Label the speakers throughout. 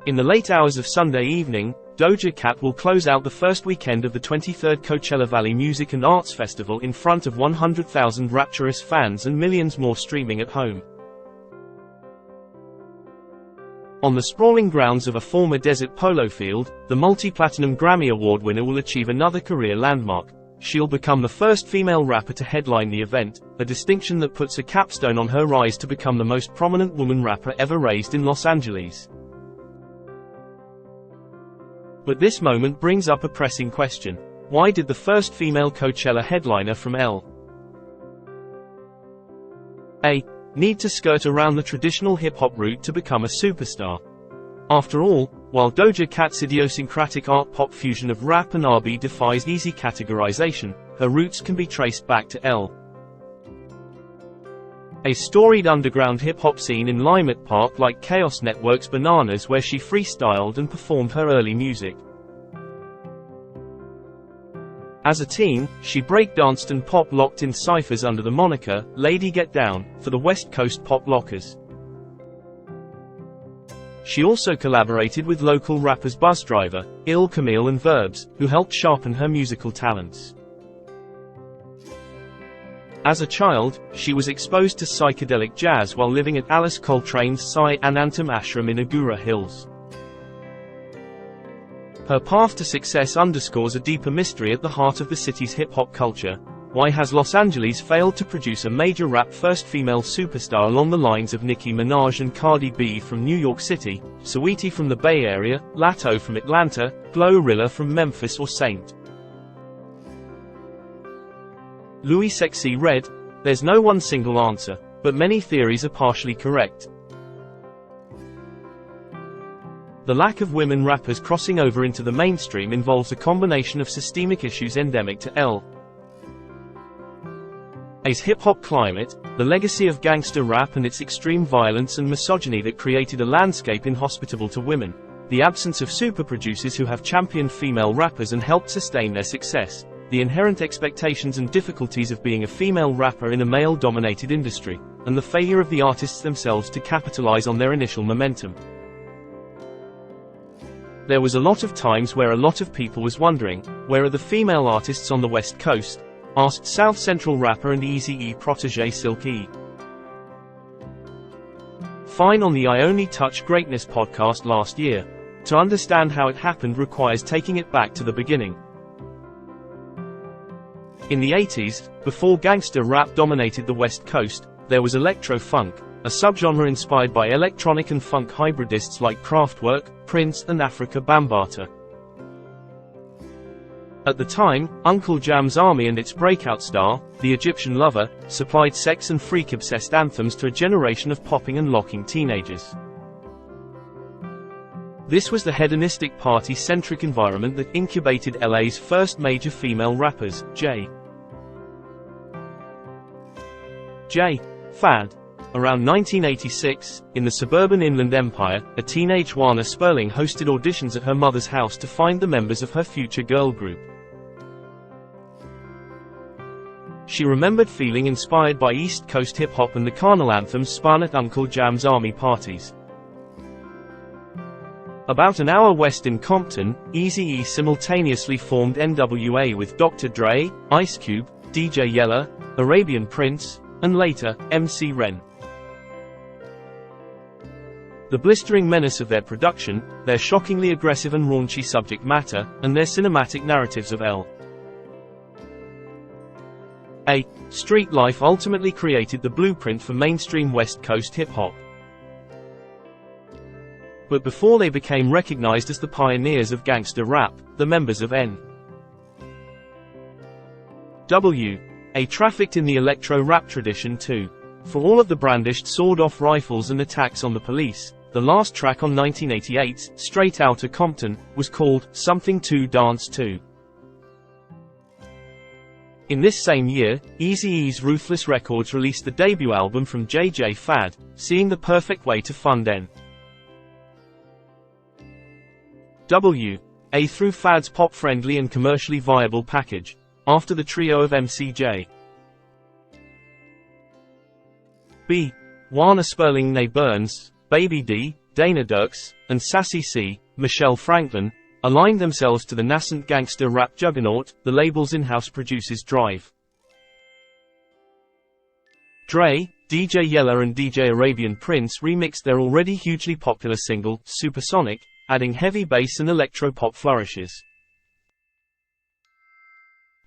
Speaker 1: In the late hours of Sunday evening, Doja Cat will close out the first weekend of the 23rd Coachella Valley Music and Arts Festival in front of 100,000 rapturous fans and millions more streaming at home. On the sprawling grounds of a former desert polo field, the multi-platinum Grammy Award winner will achieve another career landmark. She'll become the first female rapper to headline the event, a distinction that puts a capstone on her rise to become the most prominent woman rapper ever raised in Los Angeles. But this moment brings up a pressing question. Why did the first female Coachella headliner from L. A. need to skirt around the traditional hip-hop route to become a superstar? After all, while Doja Cat's idiosyncratic art-pop fusion of rap and R&B defies easy categorization, her roots can be traced back to L. A storied underground hip-hop scene in Lime Park like Chaos Network's Bananas, where she freestyled and performed her early music. As a teen, she breakdanced and pop-locked in cyphers under the moniker Lady Get Down for the West Coast pop lockers. She also collaborated with local rappers Buzz Driver, Ill Camille and Verbs, who helped sharpen her musical talents. As a child, she was exposed to psychedelic jazz while living at Alice Coltrane's Sai Anantam Ashram in Agoura Hills. Her path to success underscores a deeper mystery at the heart of the city's hip-hop culture. Why has Los Angeles failed to produce a major rap first female superstar along the lines of Nicki Minaj and Cardi B from New York City, Saweetie from the Bay Area, Lato from Atlanta, Glorilla from Memphis or St. Louis Sexy Red? There's no one single answer, but many theories are partially correct. The lack of women rappers crossing over into the mainstream involves a combination of systemic issues endemic to L. A's hip-hop climate, the legacy of gangster rap and its extreme violence and misogyny that created a landscape inhospitable to women, the absence of super-producers who have championed female rappers and helped sustain their success, the inherent expectations and difficulties of being a female rapper in a male-dominated industry, and the failure of the artists themselves to capitalize on their initial momentum. There was a lot of times where a lot of people was wondering, where are the female artists on the West Coast? Asked South Central rapper and Eazy-E protege Silk E. Fine on the I Only Touch Greatness podcast last year. To understand how it happened requires taking it back to the beginning. In the 80s, before gangster rap dominated the West Coast, there was electro-funk, a subgenre inspired by electronic and funk hybridists like Kraftwerk, Prince and Afrika Bambaataa. At the time, Uncle Jam's Army and its breakout star, the Egyptian Lover, supplied sex and freak-obsessed anthems to a generation of popping and locking teenagers. This was the hedonistic party-centric environment that incubated LA's first major female rappers, J. Fad. Around 1986, in the suburban Inland Empire, a teenage Juana Sperling hosted auditions at her mother's house to find the members of her future girl group. She remembered feeling inspired by East Coast hip-hop and the carnal anthems spun at Uncle Jam's Army parties. About an hour west in Compton, Eazy-E simultaneously formed NWA with Dr. Dre, Ice Cube, DJ Yella, Arabian Prince, and later, MC Ren. The blistering menace of their production, their shockingly aggressive and raunchy subject matter, and their cinematic narratives of L. A. street life ultimately created the blueprint for mainstream West Coast hip-hop. But before they became recognized as the pioneers of gangster rap, the members of N.W.A. trafficked in the electro-rap tradition too. For all of the brandished sawed-off rifles and attacks on the police, the last track on 1988's Straight Outta Compton was called Something to Dance To. In this same year, Eazy-E's Ruthless Records released the debut album from J. Fad, Seeing the Perfect Way to Fund N.W.A. through Fad's pop-friendly and commercially viable package. After the trio of MCJ. B. Juana Sperling, Nay Burns, Baby D, Dana Dirks, and Sassy C, Michelle Franklin, aligned themselves to the nascent gangster rap juggernaut, the label's in-house producers Drive. Dre, DJ Yella and DJ Arabian Prince remixed their already hugely popular single, Supersonic, adding heavy bass and electro-pop flourishes.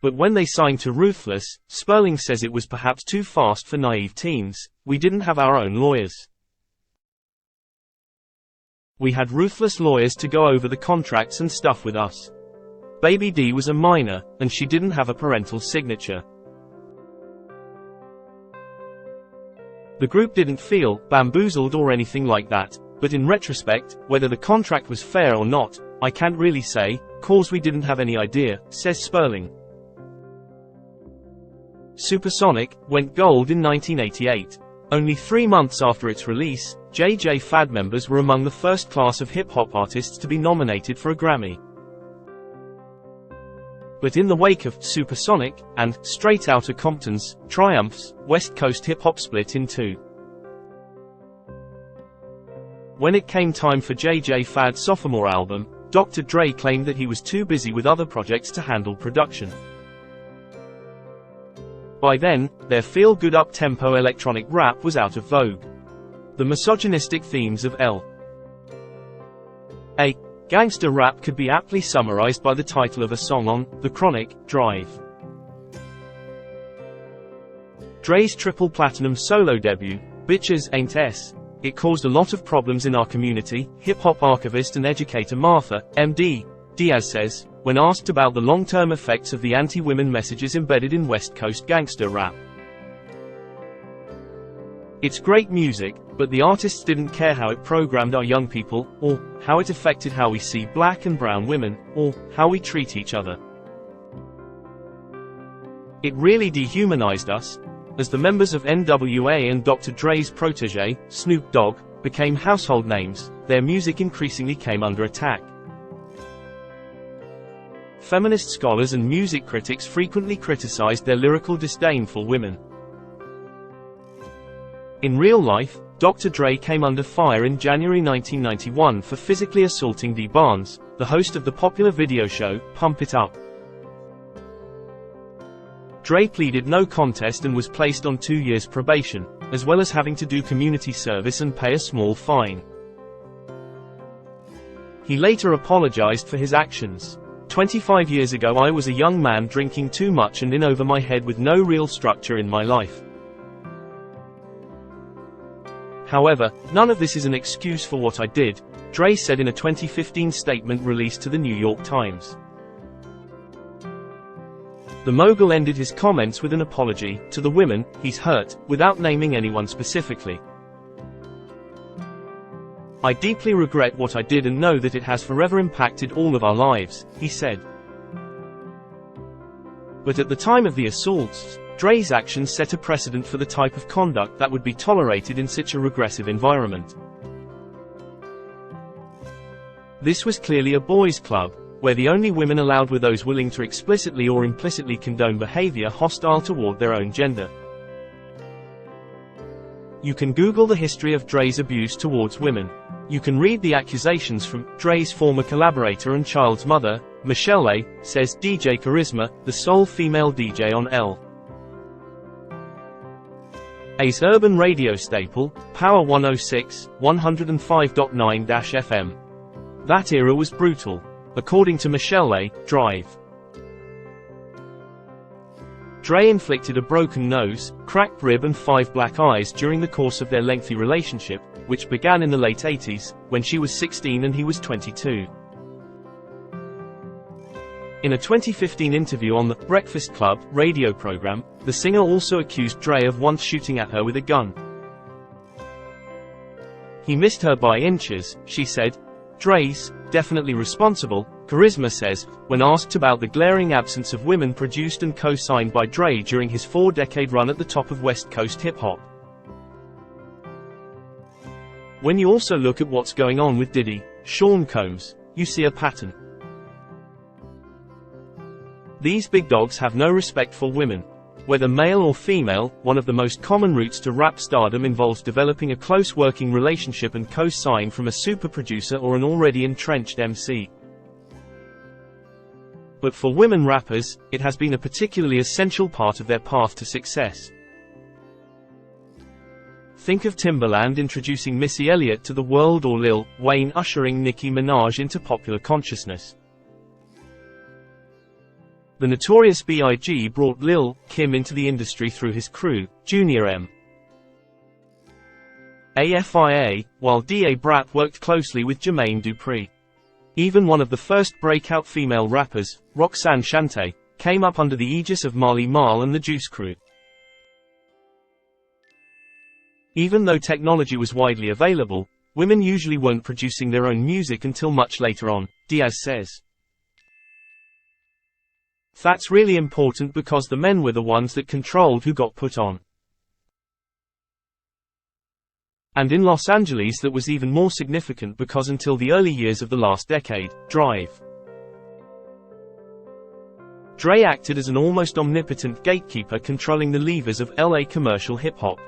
Speaker 1: But when they signed to Ruthless, Sperling says it was perhaps too fast for naive teens. We didn't have our own lawyers. We had Ruthless lawyers to go over the contracts and stuff with us. Baby D was a minor, and she didn't have a parental signature. The group didn't feel bamboozled or anything like that, but in retrospect, whether the contract was fair or not, I can't really say, cause we didn't have any idea, says Sperling. Supersonic went gold in 1988. Only 3 months after its release, JJ Fad members were among the first class of hip-hop artists to be nominated for a Grammy. But in the wake of Supersonic and Straight Outta Compton's triumphs, West Coast hip-hop split in two. When it came time for JJ Fad's sophomore album, Dr. Dre claimed that he was too busy with other projects to handle production. By then, their feel-good up-tempo electronic rap was out of vogue. The misogynistic themes of L. A. Gangster rap could be aptly summarized by the title of a song on The Chronic, Drive. Dre's triple platinum solo debut, Bitches Ain't S. It caused a lot of problems in our community, hip-hop archivist and educator Martha, M.D. Diaz says, when asked about the long-term effects of the anti-women messages embedded in West Coast gangster rap. It's great music, but the artists didn't care how it programmed our young people, or how it affected how we see black and brown women, or how we treat each other. It really dehumanized us. As the members of NWA and Dr. Dre's protege, Snoop Dogg, became household names, their music increasingly came under attack. Feminist scholars and music critics frequently criticized their lyrical disdain for women. In real life, Dr. Dre came under fire in January 1991 for physically assaulting Dee Barnes, the host of the popular video show, Pump It Up. Dre pleaded no contest and was placed on 2 years probation, as well as having to do community service and pay a small fine. He later apologized for his actions. 25 years ago I was a young man drinking too much and in over my head with no real structure in my life. However, none of this is an excuse for what I did, Dre said in a 2015 statement released to the New York Times. The mogul ended his comments with an apology to the women he's hurt, without naming anyone specifically. I deeply regret what I did and know that it has forever impacted all of our lives, he said. But at the time of the assaults, Dre's actions set a precedent for the type of conduct that would be tolerated in such a regressive environment. This was clearly a boys' club, where the only women allowed were those willing to explicitly or implicitly condone behavior hostile toward their own gender. You can Google the history of Dre's abuse towards women. You can read the accusations from Dre's former collaborator and child's mother, Michelle A, says DJ Charisma, the sole female DJ on L. A's urban radio staple, Power 106, 105.9 FM. That era was brutal. According to Michelle A, Drive. Dre inflicted a broken nose, cracked rib and 5 black eyes during the course of their lengthy relationship, which began in the late 80s, when she was 16 and he was 22. In a 2015 interview on the Breakfast Club radio program, the singer also accused Dre of once shooting at her with a gun. He missed her by inches, she said. Dre's definitely responsible, Charisma says, when asked about the glaring absence of women produced and co-signed by Dre during his 4-decade run at the top of West Coast hip-hop. When you also look at what's going on with Diddy, Sean Combs, you see a pattern. These big dogs have no respect for women. Whether male or female, one of the most common routes to rap stardom involves developing a close working relationship and co-sign from a super producer or an already entrenched MC. But for women rappers, it has been a particularly essential part of their path to success. Think of Timbaland introducing Missy Elliott to the world, or Lil Wayne ushering Nicki Minaj into popular consciousness. The Notorious B.I.G. brought Lil Kim into the industry through his crew, Junior M. AFIA, while D.A. Brat worked closely with Jermaine Dupri. Even one of the first breakout female rappers, Roxanne Shante, came up under the aegis of Marley Marl and the Juice Crew. Even though technology was widely available, women usually weren't producing their own music until much later on, Diaz says. That's really important because the men were the ones that controlled who got put on. And in Los Angeles that was even more significant because until the early years of the last decade, Dre acted as an almost omnipotent gatekeeper controlling the levers of LA commercial hip-hop.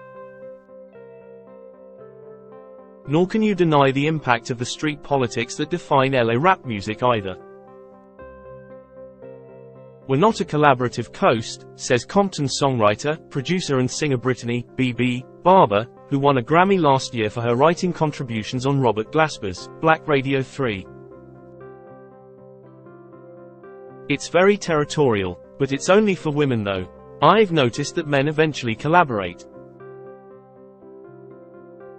Speaker 1: Nor can you deny the impact of the street politics that define LA rap music either. We're not a collaborative coast, says Compton songwriter, producer and singer Brittany B.B. Barber, who won a Grammy last year for her writing contributions on Robert Glasper's Black Radio 3. It's very territorial, but it's only for women though. I've noticed that men eventually collaborate.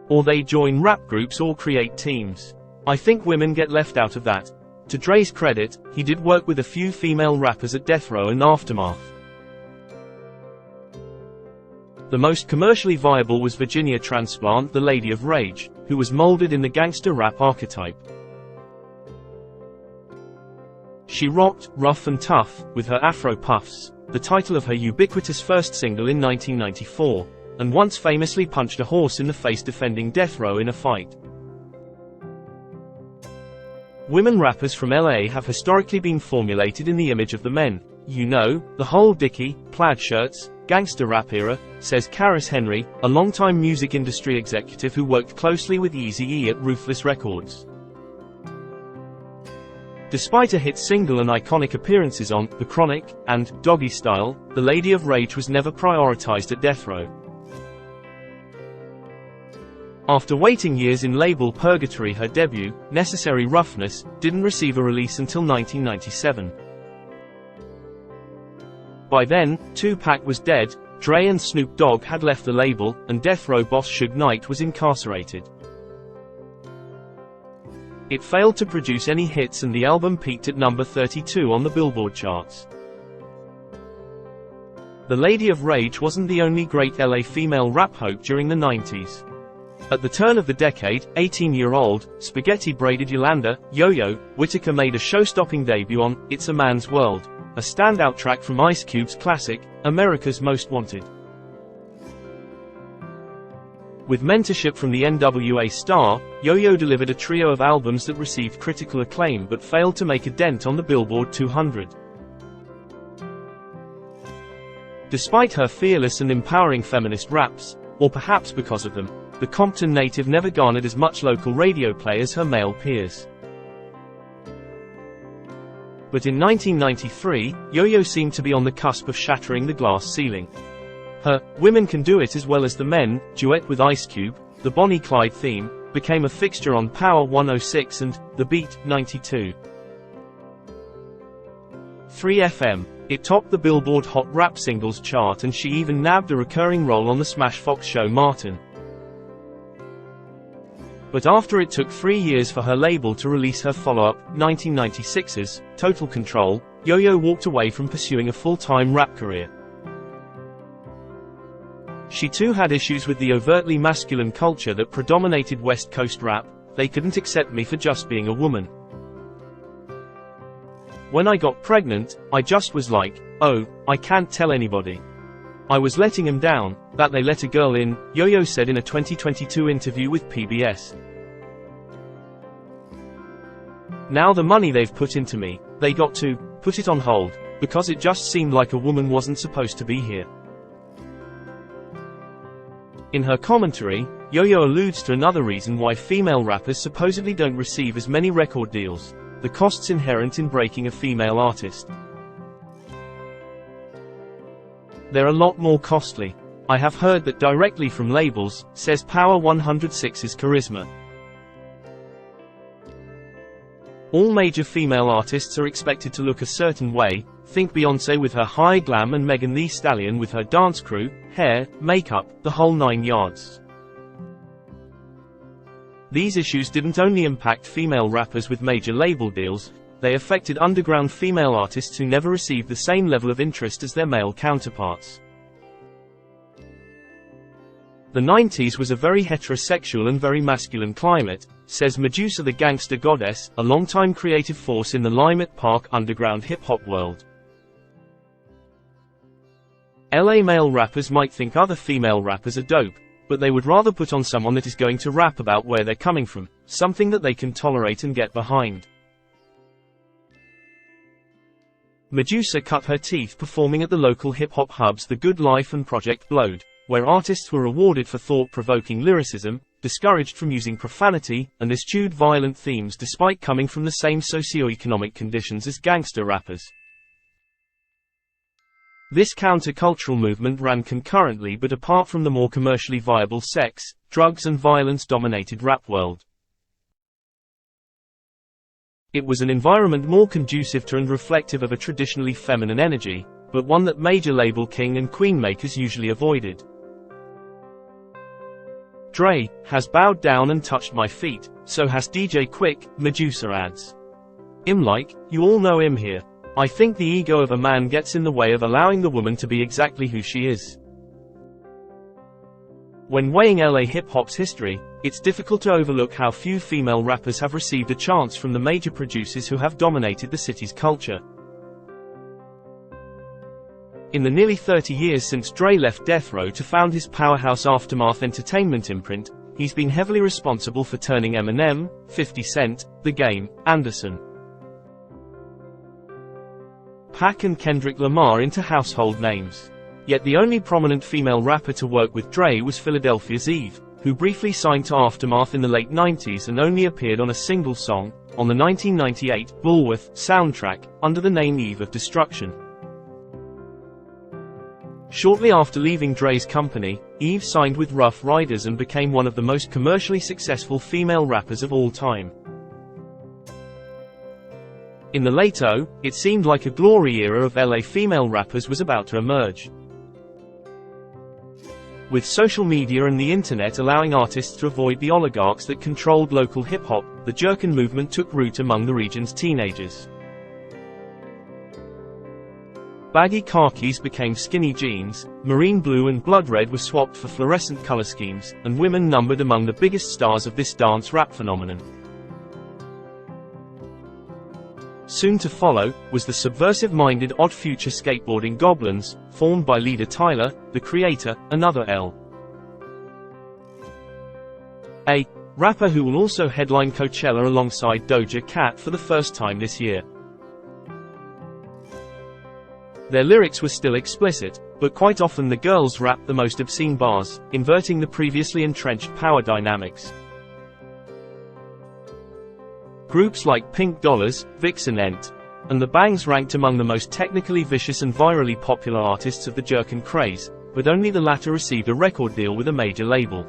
Speaker 1: Or they join rap groups or create teams. I think women get left out of that. To Dre's credit, he did work with a few female rappers at Death Row and Aftermath. The most commercially viable was Virginia Transplant, the Lady of Rage, who was molded in the gangster rap archetype. She rocked, rough and tough, with her afro puffs, the title of her ubiquitous first single in 1994, and once famously punched a horse in the face defending Death Row in a fight. Women rappers from LA have historically been formulated in the image of the men. You know, the whole Dickie, plaid shirts, gangster rap era, says Karis Henry, a longtime music industry executive who worked closely with Eazy-E at Ruthless Records. Despite a hit single and iconic appearances on The Chronic and Doggy Style, the Lady of Rage was never prioritized at Death Row. After waiting years in label purgatory, her debut, Necessary Roughness, didn't receive a release until 1997. By then, Tupac was dead, Dre and Snoop Dogg had left the label, and Death Row boss Suge Knight was incarcerated. It failed to produce any hits and the album peaked at number 32 on the Billboard charts. The Lady of Rage wasn't the only great LA female rap hope during the 90s. At the turn of the decade, 18-year-old, spaghetti-braided Yolanda Yo-Yo Whitaker made a show-stopping debut on It's a Man's World, a standout track from Ice Cube's classic, America's Most Wanted. With mentorship from the NWA star, Yo-Yo delivered a trio of albums that received critical acclaim but failed to make a dent on the Billboard 200. Despite her fearless and empowering feminist raps, or perhaps because of them, the Compton native never garnered as much local radio play as her male peers. But in 1993, Yo-Yo seemed to be on the cusp of shattering the glass ceiling. Her Women Can Do It As Well As the Men duet with Ice Cube, the Bonnie Clyde theme, became a fixture on Power 106 and The Beat 92. 3FM. It topped the Billboard Hot Rap Singles chart and she even nabbed a recurring role on the Smash Fox show Martin. But after it took 3 years for her label to release her follow-up, 1996's Total Control, Yo-Yo walked away from pursuing a full-time rap career. She too had issues with the overtly masculine culture that predominated West Coast rap. They couldn't accept me for just being a woman. When I got pregnant, I just was like, oh, I can't tell anybody. I was letting him down, that they let a girl in, Yo-Yo said in a 2022 interview with PBS. Now the money they've put into me, they got to put it on hold, because it just seemed like a woman wasn't supposed to be here. In her commentary, Yo-Yo alludes to another reason why female rappers supposedly don't receive as many record deals: the costs inherent in breaking a female artist. They're a lot more costly. I have heard that directly from labels, says Power 106's Charisma. All major female artists are expected to look a certain way. Think Beyoncé with her high glam and Megan Thee Stallion with her dance crew, hair, makeup, the whole 9 yards. These issues didn't only impact female rappers with major label deals, they affected underground female artists who never received the same level of interest as their male counterparts. The 90s was a very heterosexual and very masculine climate, says Medusa the Gangster Goddess, a longtime creative force in the Lime Park underground hip-hop world. LA male rappers might think other female rappers are dope, but they would rather put on someone that is going to rap about where they're coming from, something that they can tolerate and get behind. Medusa cut her teeth performing at the local hip-hop hubs The Good Life and Project Blowed, where artists were rewarded for thought-provoking lyricism, discouraged from using profanity, and eschewed violent themes despite coming from the same socio-economic conditions as gangster rappers. This counter-cultural movement ran concurrently but apart from the more commercially viable sex, drugs and violence-dominated rap world. It was an environment more conducive to and reflective of a traditionally feminine energy, but one that major label king and queen makers usually avoided. Dre has bowed down and touched my feet, so has DJ Quick, Medusa adds. Like, you all know him here. I think the ego of a man gets in the way of allowing the woman to be exactly who she is. When weighing LA hip-hop's history, it's difficult to overlook how few female rappers have received a chance from the major producers who have dominated the city's culture. In the nearly 30 years since Dre left Death Row to found his powerhouse Aftermath Entertainment imprint, he's been heavily responsible for turning Eminem, 50 Cent, The Game, Anderson, .Pac and Kendrick Lamar into household names. Yet the only prominent female rapper to work with Dre was Philadelphia's Eve, who briefly signed to Aftermath in the late 90s and only appeared on a single song, on the 1998 Bullworth soundtrack, under the name Eve of Destruction. Shortly after leaving Dre's company, Eve signed with Rough Riders and became one of the most commercially successful female rappers of all time. In the late '00s, it seemed like a glory era of LA female rappers was about to emerge. With social media and the internet allowing artists to avoid the oligarchs that controlled local hip-hop, the jerkin movement took root among the region's teenagers. Baggy khakis became skinny jeans, marine blue and blood red were swapped for fluorescent color schemes, and women numbered among the biggest stars of this dance rap phenomenon. Soon to follow, was the subversive-minded Odd Future skateboarding goblins, formed by leader Tyler, the Creator, another L. A rapper who will also headline Coachella alongside Doja Cat for the first time this year. Their lyrics were still explicit, but quite often the girls rapped the most obscene bars, inverting the previously entrenched power dynamics. Groups like Pink Dollars, Vixen Ent, and the Bangs ranked among the most technically vicious and virally popular artists of the jerkin craze, but only the latter received a record deal with a major label.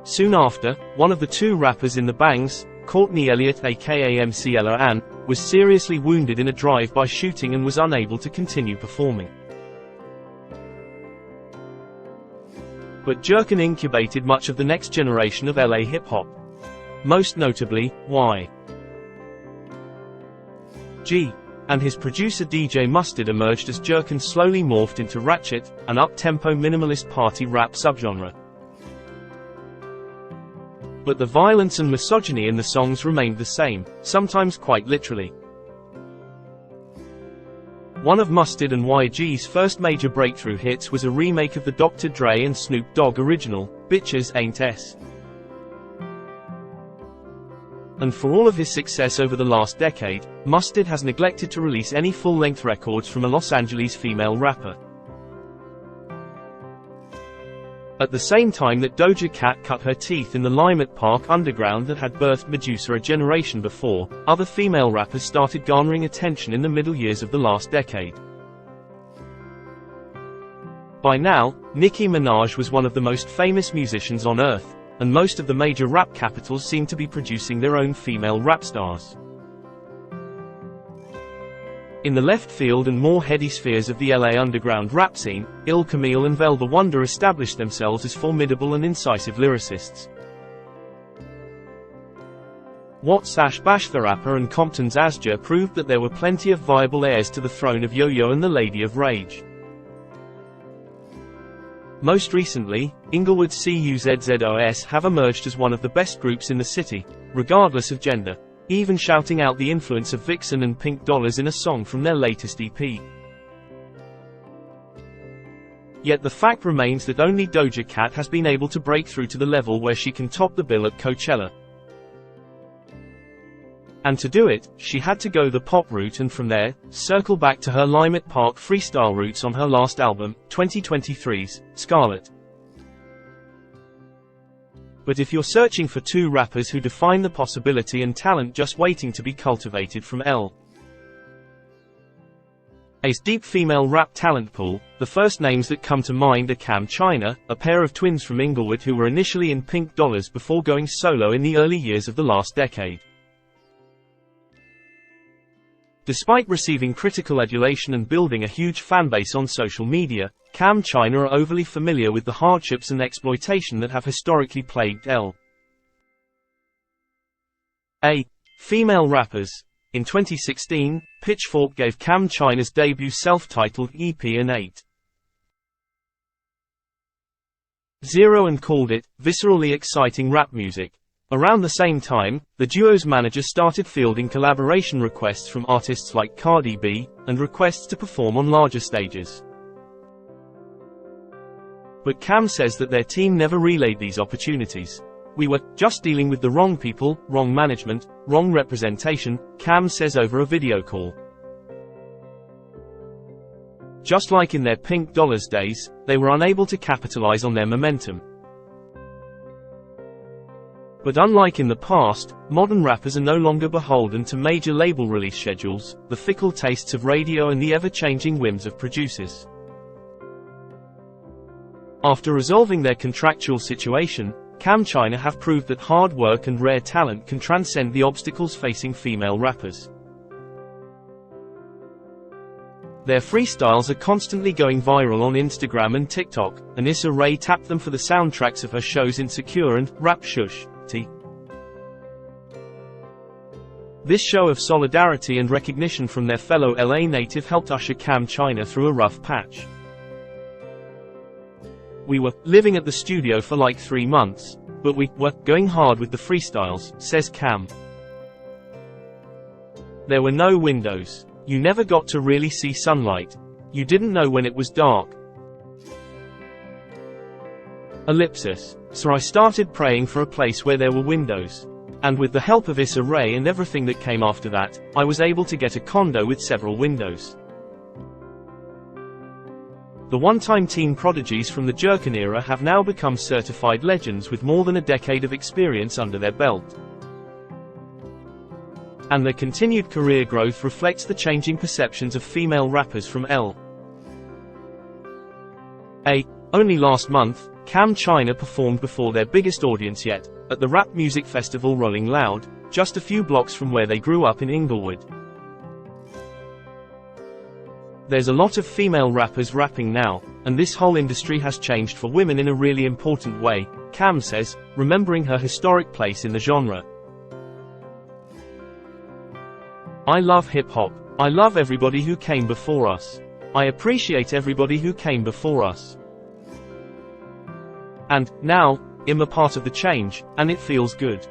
Speaker 1: Soon after, one of the two rappers in the Bangs, Courtney Elliott aka MC Ella Ann, was seriously wounded in a drive-by shooting and was unable to continue performing. But jerkin incubated much of the next generation of LA hip-hop. Most notably, Y.G. and his producer DJ Mustard emerged as jerkin slowly morphed into ratchet, an up-tempo minimalist party rap subgenre. But the violence and misogyny in the songs remained the same, sometimes quite literally. One of Mustard and YG's first major breakthrough hits was a remake of the Dr. Dre and Snoop Dogg original, Bitches Ain't S. And for all of his success over the last decade, Mustard has neglected to release any full-length records from a Los Angeles female rapper. At the same time that Doja Cat cut her teeth in the Limelight Park underground that had birthed Medusa a generation before, other female rappers started garnering attention in the middle years of the last decade. By now, Nicki Minaj was one of the most famous musicians on earth, and most of the major rap capitals seemed to be producing their own female rap stars. In the left field and more heady spheres of the LA underground rap scene, Ill Camille and Velva Wonder established themselves as formidable and incisive lyricists. Watts Ash Bash the Rapper and Compton's Asja proved that there were plenty of viable heirs to the throne of Yo-Yo and the Lady of Rage. Most recently, Inglewood's CUZZOS have emerged as one of the best groups in the city, regardless of gender, even shouting out the influence of Vixen and Pink Dollars in a song from their latest EP. Yet the fact remains that only Doja Cat has been able to break through to the level where she can top the bill at Coachella. And to do it, she had to go the pop route and from there, circle back to her Limelight Park freestyle roots on her last album, 2023's Scarlet. But if you're searching for two rappers who define the possibility and talent just waiting to be cultivated from L. A's deep female rap talent pool, the first names that come to mind are Cam China, a pair of twins from Inglewood who were initially in Pink Dollars before going solo in the early years of the last decade. Despite receiving critical adulation and building a huge fanbase on social media, Cam China are overly familiar with the hardships and exploitation that have historically plagued L. A. Female rappers. In 2016, Pitchfork gave Cam China's debut self-titled EP an 8.0 and called it viscerally exciting rap music. Around the same time, the duo's manager started fielding collaboration requests from artists like Cardi B, and requests to perform on larger stages. But Cam says that their team never relayed these opportunities. "We were just dealing with the wrong people, wrong management, wrong representation," Cam says over a video call. Just like in their Pink Dollars days, they were unable to capitalize on their momentum. But unlike in the past, modern rappers are no longer beholden to major label release schedules, the fickle tastes of radio and the ever-changing whims of producers. After resolving their contractual situation, Cam China have proved that hard work and rare talent can transcend the obstacles facing female rappers. Their freestyles are constantly going viral on Instagram and TikTok, and Issa Rae tapped them for the soundtracks of her shows Insecure and Rap Shush. This show of solidarity and recognition from their fellow LA native helped usher Cam China through a rough patch. "We were living at the studio for like 3 months, but we were going hard with the freestyles," says Cam. "There were no windows. You never got to really see sunlight. You didn't know when it was dark. Ellipsis. So I started praying for a place where there were windows. And with the help of Issa Rae and everything that came after that, I was able to get a condo with several windows." The one-time teen prodigies from the Jerkin era have now become certified legends with more than a decade of experience under their belt. And their continued career growth reflects the changing perceptions of female rappers from L. A. Only last month, Cam China performed before their biggest audience yet, at the rap music festival Rolling Loud, just a few blocks from where they grew up in Inglewood. "There's a lot of female rappers rapping now, and this whole industry has changed for women in a really important way," Cam says, remembering her historic place in the genre. "I love hip-hop. I love everybody who came before us. I appreciate everybody who came before us. And now, I'm a part of the change, and it feels good."